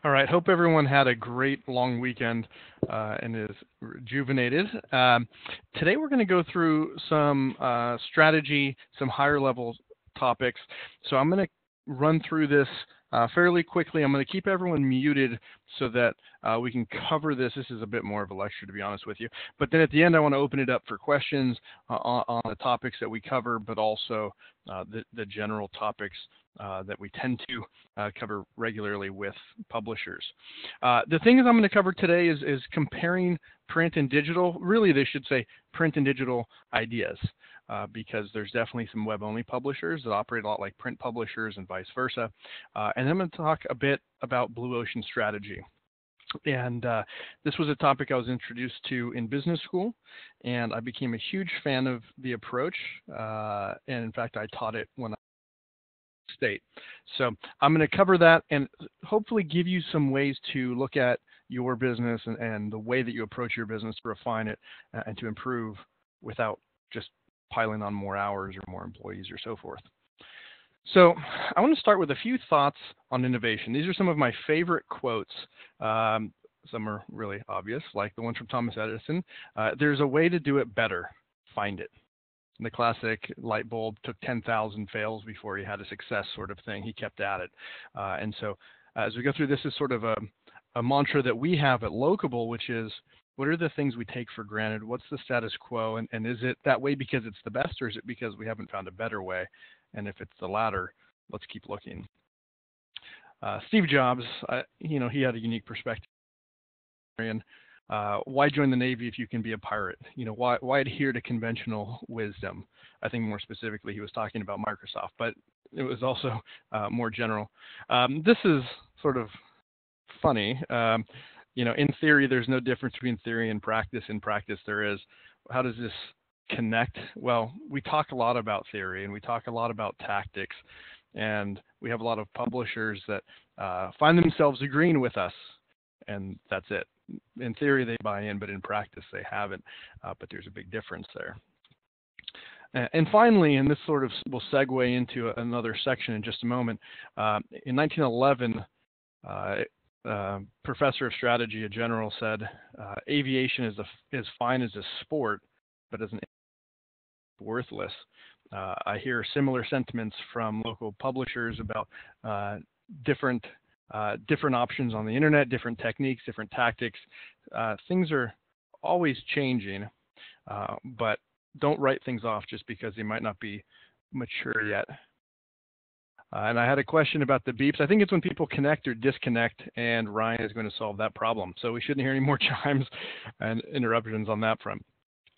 All right. Hope everyone had a great long weekend and is rejuvenated. Today we're going to go through some strategy, some higher level topics. So I'm going to run through this fairly quickly. I'm going to keep everyone muted so that we can cover this. This is a bit more of a lecture, to be honest with you. But then at the end, I want to open it up for questions on the topics that we cover, but also the general topics that we tend to cover regularly with publishers. The things I'm going to cover today is comparing print and digital. Really, they should say print and digital ideas. Because there's definitely some web-only publishers that operate a lot like print publishers and vice versa. And then I'm going to talk a bit about blue ocean strategy. And this was a topic I was introduced to in business school, and I became a huge fan of the approach. And in fact, I taught it when I was state. So I'm going to cover that and hopefully give you some ways to look at your business and the way that you approach your business to refine it and to improve without just piling on more hours or more employees or so forth. So I want to start with a few thoughts on innovation. These are some of my favorite quotes. Some are really obvious, like the ones from Thomas Edison. There's a way to do it better. Find it. And the classic light bulb took 10,000 fails before he had a success sort of thing. He kept at it. And so as we go through, this is sort of a mantra that we have at Locable, which is, what are the things we take for granted? What's the status quo? And is it that way because it's the best, or is it because we haven't found a better way? And if it's the latter, let's keep looking. Steve Jobs, he had a unique perspective. Why join the Navy if you can be a pirate? Why adhere to conventional wisdom? I think more specifically, he was talking about Microsoft, but it was also more general. This is sort of funny. In theory, there's no difference between theory and practice. In practice, there is. How does this connect? Well, we talk a lot about theory and we talk a lot about tactics, and we have a lot of publishers that find themselves agreeing with us, and that's it. In theory, they buy in, but in practice, they haven't. But there's a big difference there. And finally, and this sort of will segue into another section in just a moment, in 1911, professor of strategy, a general, said, aviation is fine as a sport, but as an worthless. I hear similar sentiments from local publishers about different options on the internet, different techniques, different tactics. Things are always changing, but don't write things off just because they might not be mature yet. And I had a question about the beeps. I think it's when people connect or disconnect, and Ryan is going to solve that problem. So we shouldn't hear any more chimes and interruptions on that front.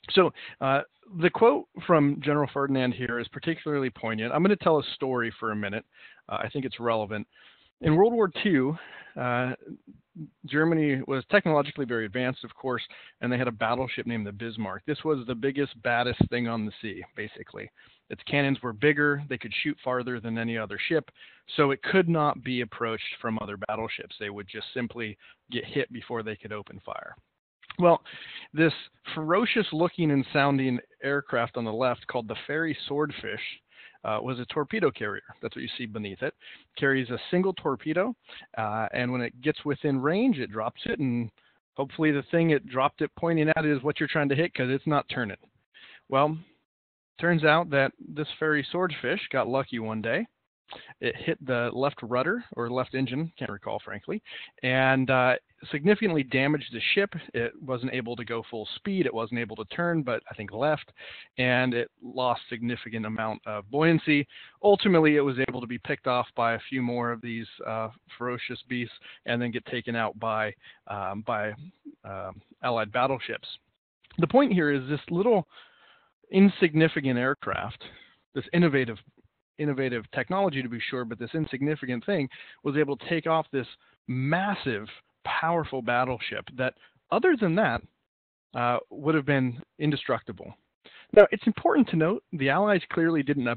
So the quote from General Ferdinand here is particularly poignant. I'm going to tell a story for a minute. I think it's relevant. In World War II, Germany was technologically very advanced, of course, and they had a battleship named the Bismarck. This was the biggest, baddest thing on the sea, basically. Its cannons were bigger, they could shoot farther than any other ship, so it could not be approached from other battleships. They would just simply get hit before they could open fire. Well, this ferocious looking and sounding aircraft on the left, called the Fairey Swordfish, was a torpedo carrier. That's what you see beneath it. Carries a single torpedo, and when it gets within range, it drops it, and hopefully the thing it dropped it pointing at is what you're trying to hit, because it's not turning. Well, turns out that this Fairey Swordfish got lucky one day. It hit the left rudder, or left engine, can't recall frankly, and significantly damaged the ship. It wasn't able to go full speed, it wasn't able to turn, but I think left, and it lost significant amount of buoyancy. Ultimately, it was able to be picked off by a few more of these ferocious beasts and then get taken out by Allied battleships. The point here is this little insignificant aircraft, this innovative technology to be sure, but this insignificant thing was able to take off this massive, powerful battleship that, other than that, would have been indestructible. Now, it's important to note the Allies clearly didn't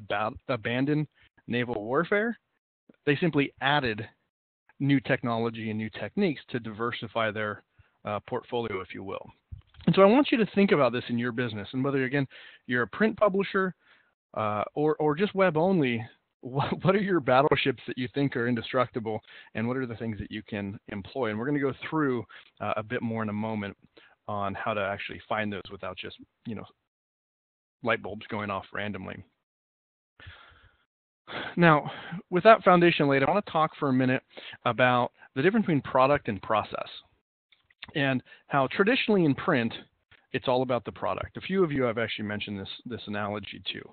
abandon naval warfare. They simply added new technology and new techniques to diversify their portfolio, if you will. And so I want you to think about this in your business, and whether, again, you're a print publisher, or just web only, what are your battleships that you think are indestructible, and what are the things that you can employ? And we're going to go through a bit more in a moment on how to actually find those without just, light bulbs going off randomly. Now, with that foundation laid, I want to talk for a minute about the difference between product and process, and how traditionally in print, it's all about the product. A few of you have actually mentioned this analogy too.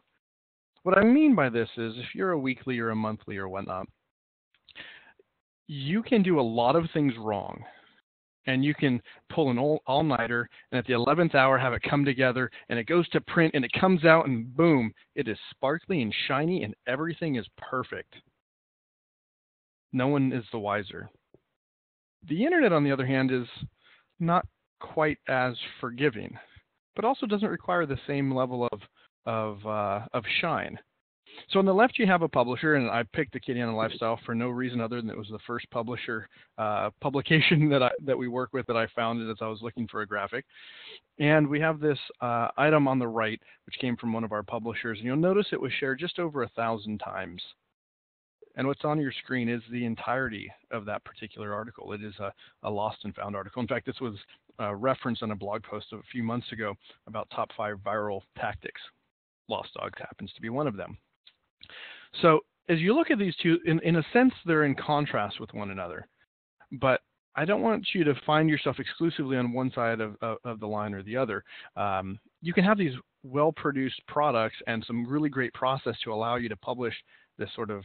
What I mean by this is if you're a weekly or a monthly or whatnot, you can do a lot of things wrong. And you can pull an all-nighter and at the 11th hour have it come together and it goes to print and it comes out and boom, it is sparkly and shiny and everything is perfect. No one is the wiser. The internet, on the other hand, is not quite as forgiving, but also doesn't require the same level of shine. So on the left, you have a publisher, and I picked Acadiana Lifestyle for no reason other than it was the first publication that we work with that I found as I was looking for a graphic. And we have this item on the right, which came from one of our publishers, and you'll notice it was shared just over 1,000 times. And what's on your screen is the entirety of that particular article. It is a lost and found article. In fact, this was referenced on a blog post a few months ago about top 5 viral tactics. Lost dogs happens to be one of them. So as you look at these two, in a sense, they're in contrast with one another. But I don't want you to find yourself exclusively on one side of the line or the other. You can have these well-produced products and some really great process to allow you to publish this sort of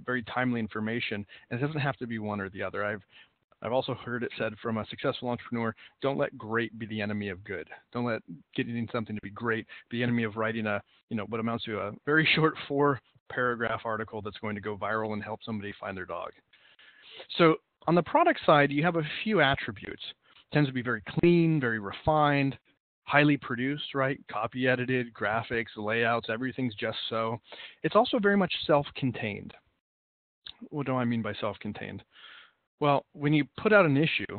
very timely information. And it doesn't have to be one or the other. I've also heard it said from a successful entrepreneur, don't let great be the enemy of good. Don't let getting something to be great be the enemy of writing what amounts to a very short 4-paragraph article that's going to go viral and help somebody find their dog. So on the product side, you have a few attributes. It tends to be very clean, very refined, highly produced, right? Copy edited, graphics, layouts, everything's just so. It's also very much self-contained. What do I mean by self-contained? Well, when you put out an issue,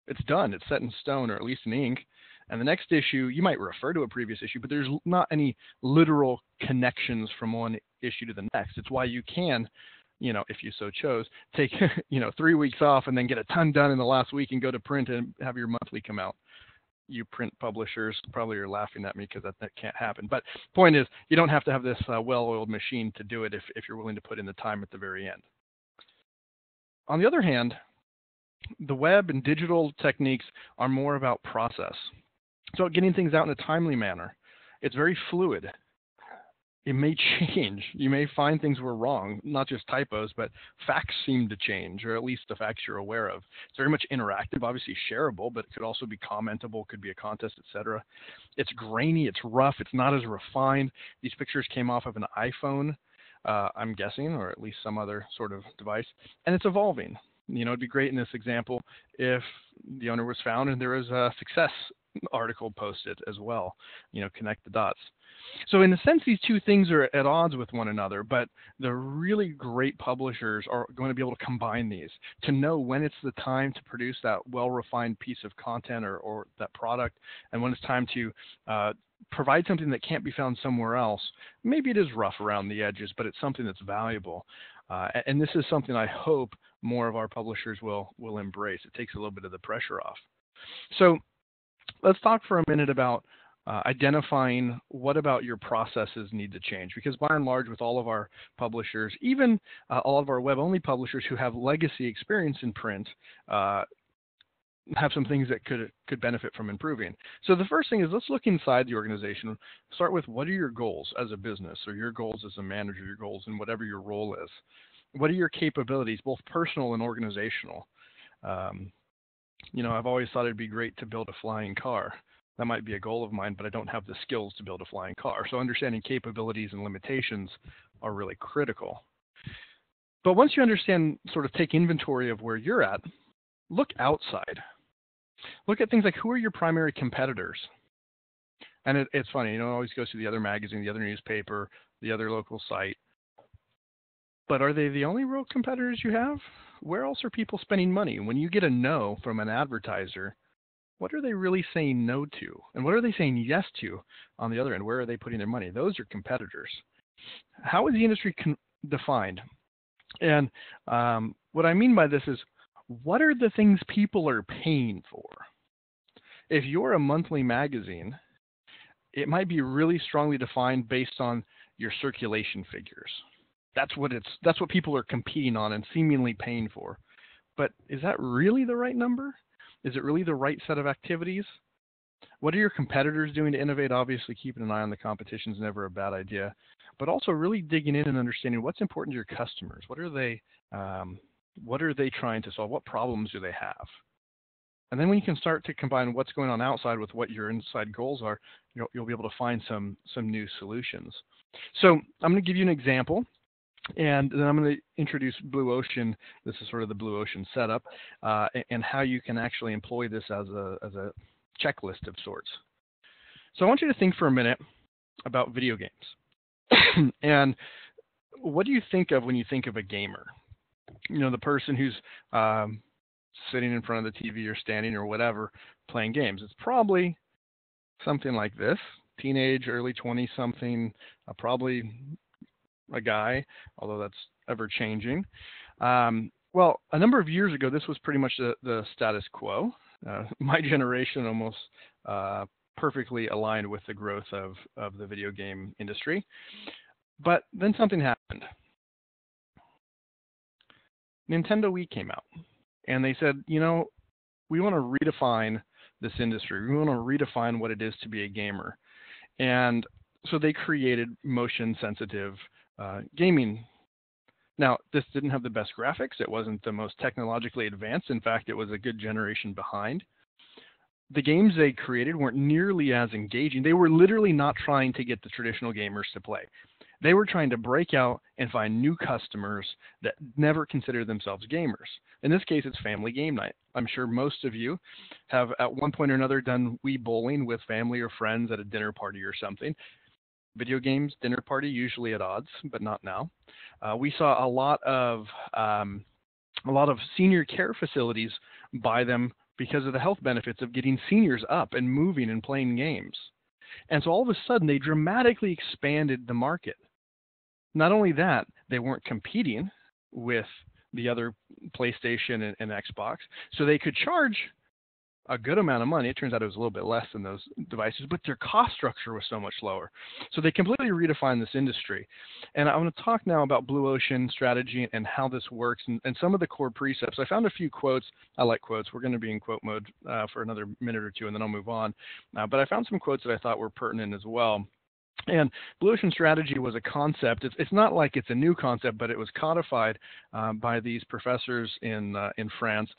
it's done. It's set in stone, or at least in ink. And the next issue, you might refer to a previous issue, but there's not any literal connections from one issue to the next. It's why you can, if you so chose, take, 3 weeks off and then get a ton done in the last week and go to print and have your monthly come out. You print publishers probably are laughing at me because that can't happen. But point is, you don't have to have this well-oiled machine to do it if you're willing to put in the time at the very end. On the other hand, the web and digital techniques are more about process. So getting things out in a timely manner. It's very fluid. It may change. You may find things were wrong, not just typos, but facts seem to change, or at least the facts you're aware of. It's very much interactive, obviously shareable, but it could also be commentable, could be a contest, etc. It's grainy, it's rough, it's not as refined. These pictures came off of an iPhone, I'm guessing, or at least some other sort of device, and it's evolving. It'd be great in this example if the owner was found and there was a success article posted as well, connect the dots. So in a sense, these two things are at odds with one another, but the really great publishers are going to be able to combine these to know when it's the time to produce that well-refined piece of content or that product, and when it's time to provide something that can't be found somewhere else. Maybe it is rough around the edges, but it's something that's valuable. And this is something I hope more of our publishers will embrace. It takes a little bit of the pressure off. So let's talk for a minute about identifying what about your processes need to change, because by and large with all of our publishers, even all of our web-only publishers who have legacy experience in print, have some things that could benefit from improving. So the first thing is, let's look inside the organization. Start with, what are your goals as a business, or your goals as a manager, your goals in whatever your role is? What are your capabilities, both personal and organizational? I've always thought it'd be great to build a flying car. That might be a goal of mine, but I don't have the skills to build a flying car. So understanding capabilities and limitations are really critical. But once you understand, sort of take inventory of where you're at, look outside. Look at things like, who are your primary competitors? And it's funny, it always goes to the other magazine, the other newspaper, the other local site. But are they the only real competitors you have? Where else are people spending money? When you get a no from an advertiser, what are they really saying no to? And what are they saying yes to on the other end? Where are they putting their money? Those are competitors. How is the industry defined. And what I mean by this is, what are the things people are paying for? If you're a monthly magazine, it might be really strongly defined based on your circulation figures. That's what people are competing on and seemingly paying for. But is that really the right number? Is it really the right set of activities? What are your competitors doing to innovate? Obviously, keeping an eye on the competition is never a bad idea, but also really digging in and understanding what's important to your customers. What are they trying to solve? What problems do they have? And then when you can start to combine what's going on outside with what your inside goals are, you'll be able to find some new solutions. So I'm going to give you an example, and then I'm going to introduce Blue Ocean. This is sort of the Blue Ocean setup, and how you can actually employ this as a checklist of sorts. So I want you to think for a minute about video games. And what do you think of when you think of a gamer? The person who's sitting in front of the TV or standing or whatever playing games. It's probably something like this: teenage, early 20-something, probably a guy, although that's ever changing. Well, a number of years ago, this was pretty much the status quo. My generation almost perfectly aligned with the growth of the video game industry. But then something happened. Nintendo Wii came out, and they said, we want to redefine this industry. We want to redefine what it is to be a gamer. And so they created motion-sensitive gaming. Now, this didn't have the best graphics. It wasn't the most technologically advanced. In fact, it was a good generation behind. The games they created weren't nearly as engaging. They were literally not trying to get the traditional gamers to play. They were trying to break out and find new customers that never considered themselves gamers. In this case, it's family game night. I'm sure most of you have at one point or another done Wii bowling with family or friends at a dinner party or something. Video games, dinner party, usually at odds, but not now. We saw a lot of senior care facilities buy them because of the health benefits of getting seniors up and moving and playing games. And so all of a sudden, they dramatically expanded the market. Not only that, they weren't competing with the other PlayStation and Xbox, so they could charge a good amount of money. It turns out it was a little bit less than those devices, but their cost structure was so much lower. So they completely redefined this industry. And I want to talk now about Blue Ocean strategy and how this works and some of the core precepts. I found a few quotes. I like quotes. We're going to be in quote mode for another minute or two, and then I'll move on. But I found some quotes that I thought were pertinent as well. And Blue Ocean strategy was a concept. It's not like it's a new concept, but it was codified by these professors in France.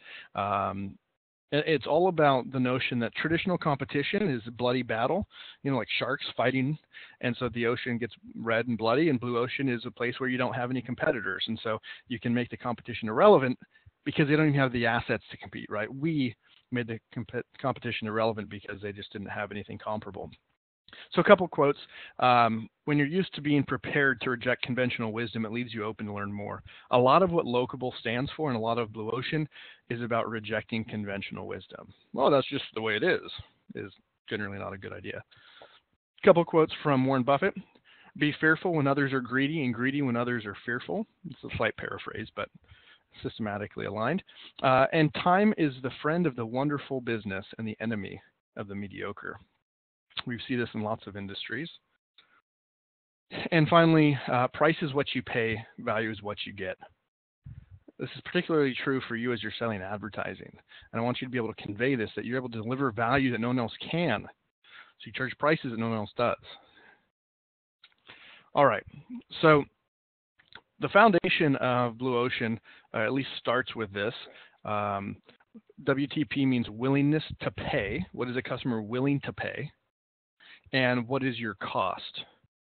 It's all about the notion that traditional competition is a bloody battle, like sharks fighting, and so the ocean gets red and bloody, and Blue Ocean is a place where you don't have any competitors, and so you can make the competition irrelevant because they don't even have the assets to compete, right? We made the competition irrelevant because they just didn't have anything comparable. So a couple quotes. When you're used to being prepared to reject conventional wisdom, it leaves you open to learn more. A lot of what Locable stands for and a lot of Blue Ocean is about rejecting conventional wisdom. Well, that's just the way it is generally not a good idea. A couple quotes from Warren Buffett. Be fearful when others are greedy and greedy when others are fearful. It's a slight paraphrase, but systematically aligned. And time is the friend of the wonderful business and the enemy of the mediocre. We see this in lots of industries. And finally, price is what you pay, value is what you get. This is particularly true for you as you're selling advertising. And I want you to be able to convey this, that you're able to deliver value that no one else can. So you charge prices that no one else does. All right. So the foundation of Blue Ocean at least starts with this. WTP means willingness to pay. What is a customer willing to pay? And what is your cost?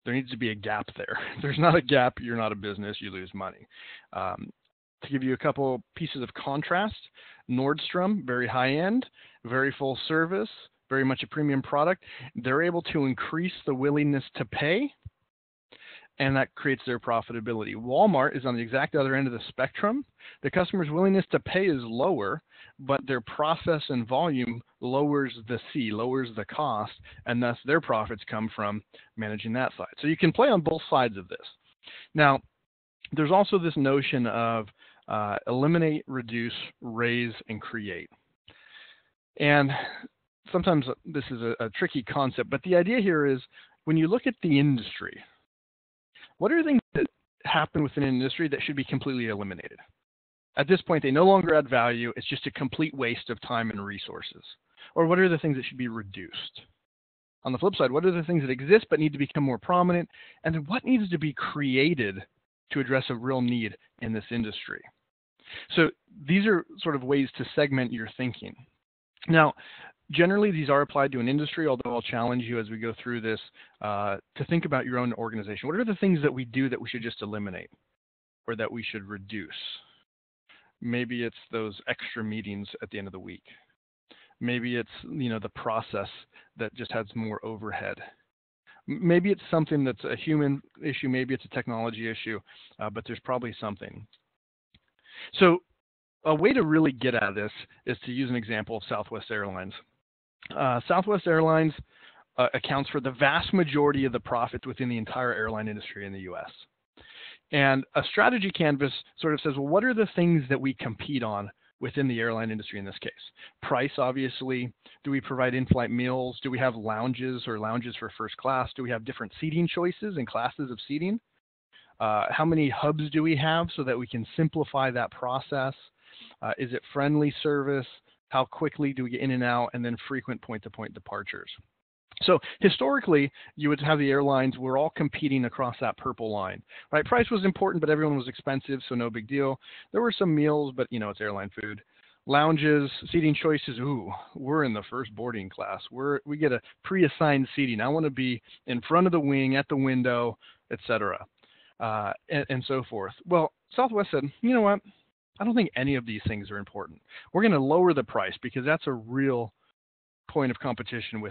There needs to be a gap there. If there's not a gap, you're not a business, you lose money. To give you a couple pieces of contrast, Nordstrom, very high-end, very full service, very much a premium product. They're able to increase the willingness to pay, and that creates their profitability. Walmart is on the exact other end of the spectrum. The customer's willingness to pay is lower, but their process and volume lowers the cost, and thus their profits come from managing that side. So you can play on both sides of this. Now, There's also this notion of eliminate, reduce, raise, and create. And sometimes this is a tricky concept, but the idea here is when you look at the industry, what are things that happen within an industry that should be completely eliminated? At this point, they no longer add value. It's just a complete waste of time and resources. Or what are the things that should be reduced? On the flip side, what are the things that exist but need to become more prominent? And then what needs to be created to address a real need in this industry? So these are sort of ways to segment your thinking. Now, generally, these are applied to an industry, although I'll challenge you as we go through this to think about your own organization. What are the things that we do that we should just eliminate or that we should reduce? Maybe it's those extra meetings at the end of the week. Maybe it's, the process that just has more overhead. Maybe it's something that's a human issue. Maybe it's a technology issue, but there's probably something. So a way to really get at this is to use an example of Southwest Airlines. Southwest Airlines accounts for the vast majority of the profits within the entire airline industry in the U.S. And a strategy canvas sort of says, well, what are the things that we compete on within the airline industry in this case? Price, obviously. Do we provide in-flight meals? Do we have lounges or lounges for first class? Do we have different seating choices and classes of seating? How many hubs do we have so that we can simplify that process? Is it friendly service? How quickly do we get in and out? And then frequent point-to-point departures. So historically, you would have the airlines, we're all competing across that purple line, right? Price was important, but everyone was expensive, so no big deal. There were some meals, but it's airline food. Lounges, seating choices, we're in the first boarding class. We get a pre-assigned seating. I want to be in front of the wing, at the window, etc., and so forth. Well, Southwest said, you know what? I don't think any of these things are important. We're going to lower the price because that's a real point of competition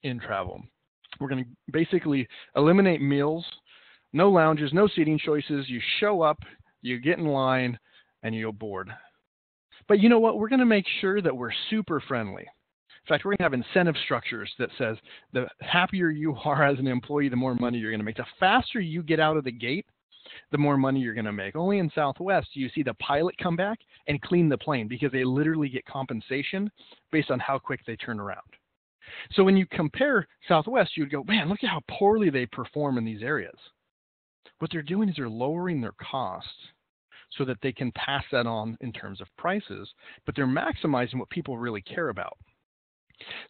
in travel. We're going to basically eliminate meals, no lounges, no seating choices. You show up, you get in line, and you'll board. But you know what? We're going to make sure that we're super friendly. In fact, we're going to have incentive structures that says the happier you are as an employee, the more money you're going to make. The faster you get out of the gate, the more money you're going to make. Only in Southwest do you see the pilot come back and clean the plane because they literally get compensation based on how quick they turn around. So when you compare Southwest, you'd go, man, look at how poorly they perform in these areas. What they're doing is they're lowering their costs so that they can pass that on in terms of prices, but they're maximizing what people really care about.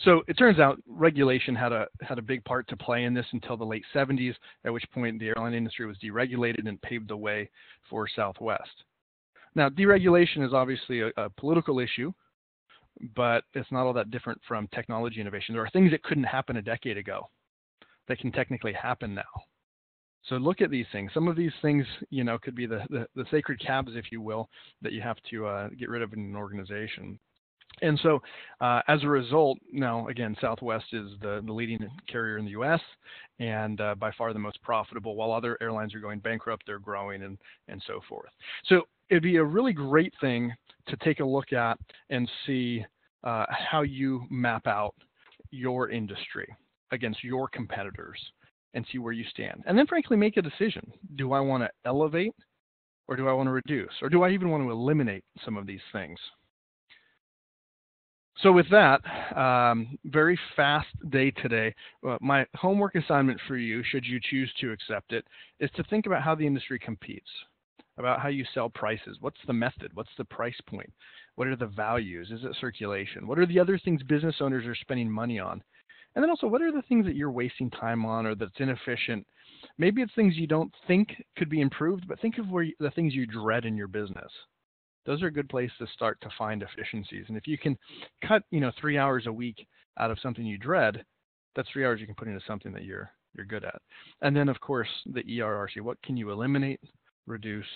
So it turns out regulation had a big part to play in this until the late 70s, at which point the airline industry was deregulated and paved the way for Southwest. Now, deregulation is obviously a political issue, but it's not all that different from technology innovation. There are things that couldn't happen a decade ago that can technically happen now. So look at these things. Some of these things, could be the sacred calves, if you will, that you have to get rid of in an organization. And so as a result, now, again, Southwest is the leading carrier in the U.S. and by far the most profitable. While other airlines are going bankrupt, they're growing and so forth. So it'd be a really great thing to take a look at and see how you map out your industry against your competitors and see where you stand. And then, frankly, make a decision. Do I want to elevate or do I want to reduce? Or do I even want to eliminate some of these things? So with that, very fast day today. My homework assignment for you, should you choose to accept it, is to think about how the industry competes, about how you sell prices. What's the method? What's the price point? What are the values? Is it circulation? What are the other things business owners are spending money on? And then also, what are the things that you're wasting time on or that's inefficient? Maybe it's things you don't think could be improved, but think of the things you dread in your business. Those are a good place to start to find efficiencies. And if you can cut, 3 hours a week out of something you dread, that's 3 hours you can put into something that you're good at. And then, of course, the ERRC. What can you eliminate, reduce,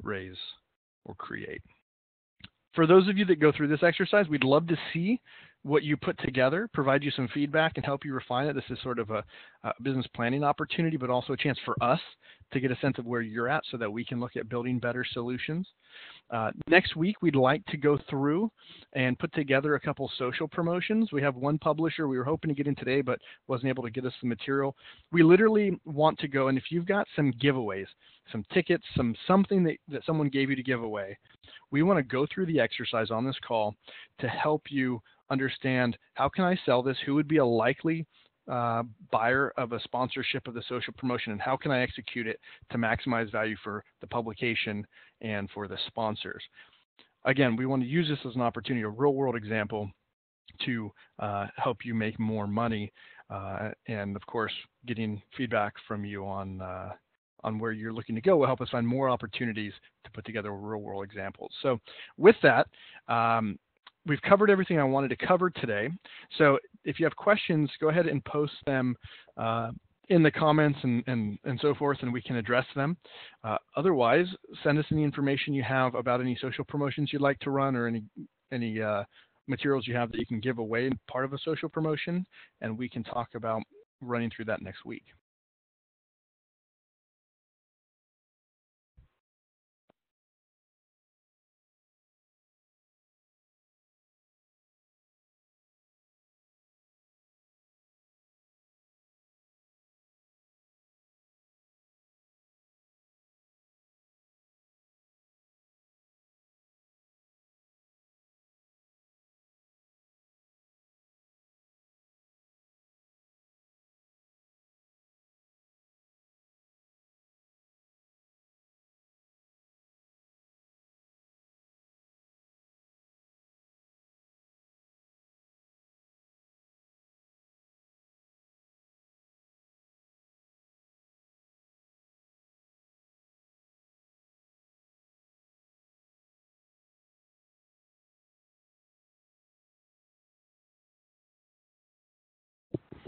raise, or create? For those of you that go through this exercise, we'd love to see what you put together, provide you some feedback, and help you refine it. This is sort of a business planning opportunity, but also a chance for us to get a sense of where you're at so that we can look at building better solutions. Next week, we'd like to go through and put together a couple social promotions. We have one publisher we were hoping to get in today, but wasn't able to get us the material. We literally want to go, and if you've got some giveaways, some tickets, something that someone gave you to give away, we want to go through the exercise on this call to help you understand, how can I sell this? Who would be a likely buyer of a sponsorship of the social promotion, and how can I execute it to maximize value for the publication and for the sponsors? Again, we want to use this as an opportunity, a real world example to help you make more money. And of course, getting feedback from you on where you're looking to go will help us find more opportunities to put together real world examples. So with that, we've covered everything I wanted to cover today. So if you have questions, go ahead and post them in the comments and so forth, and we can address them. Otherwise, send us any information you have about any social promotions you'd like to run, or any materials you have that you can give away in part of a social promotion, and we can talk about running through that next week.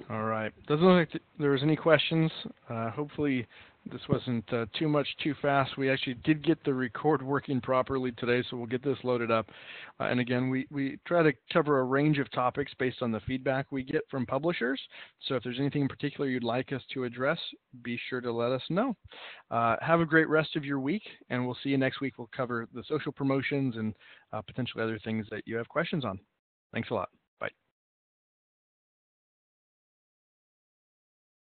All right. Doesn't look like there was any questions. Hopefully this wasn't too much too fast. We actually did get the record working properly today, so we'll get this loaded up. And again, we try to cover a range of topics based on the feedback we get from publishers. So if there's anything in particular you'd like us to address, be sure to let us know. Have a great rest of your week, and we'll see you next week. We'll cover the social promotions and potentially other things that you have questions on. Thanks a lot.